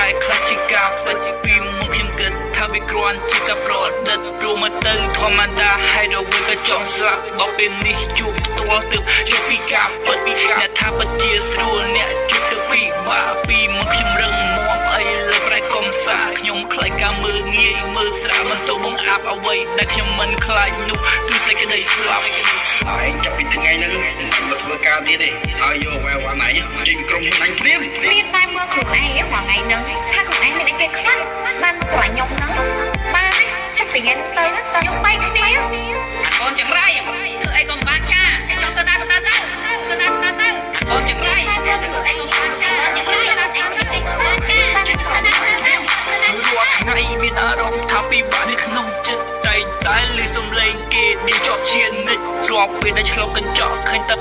តែខ្លះជាការពិតពីមុខខ្ញុំគិតថាវាគ្រាន់ជាការប្រឌិតរួមមកទៅធម្មតាហើយដល់វាក៏ចង់ស្លាប់ដល់ពេលនេះជួបផ្ទាល់ទើបយកពីការពិតអ្នកថាពិតជាស្រួលអ្នកជួបទៅពីបាពីមុខខ្ញុំរឹងមាំអីលើប្រែកុំសាខ្ញុំខ្លាចការមើលងាយមើលស្រាលមិនទៅបង្អាប់អ្វីដែលខ្ញុំមិនខ្លាចនោះគឺសេចក្តីស្លាប់ឯងចាប់ពីថ្ងៃហ្នឹងមកធ្វើការទៀតទេហើយយកវ៉ាវ៉ាណៃចេញក្រុមហ៊ុនអញព្រាមមានតែមើលខ្លួនឯងរាល់ថ្ងៃហ្នឹងថាខ្លួនឯងមានអីគេខ្លះបានមកស្រឡាញ់ខ្ញុំហ្នឹងបានចាប់ពីថ្ងៃហ្នឹងទៅខ្ញុំបែកគ្នាអាកូនចង្រៃធ្វើអីក៏មិនបានការឯងចង់ទៅណាក៏ទៅទៅអាកូនចង្រៃធ្វើអីក៏មិនបានការចង្រៃអត់ឯងមិនបានការបានស្រឡាញ់ខ្ញុំរាល់ថ្ងៃមានអារម្មណ៍ថាពិបាកនៅក្នុងចិត្តតែលឺសំឡេងគេនេះជាប់ជានិច្ចរាប់ពេលដែលឆ្លងកញ្ចក់ឃើញតែ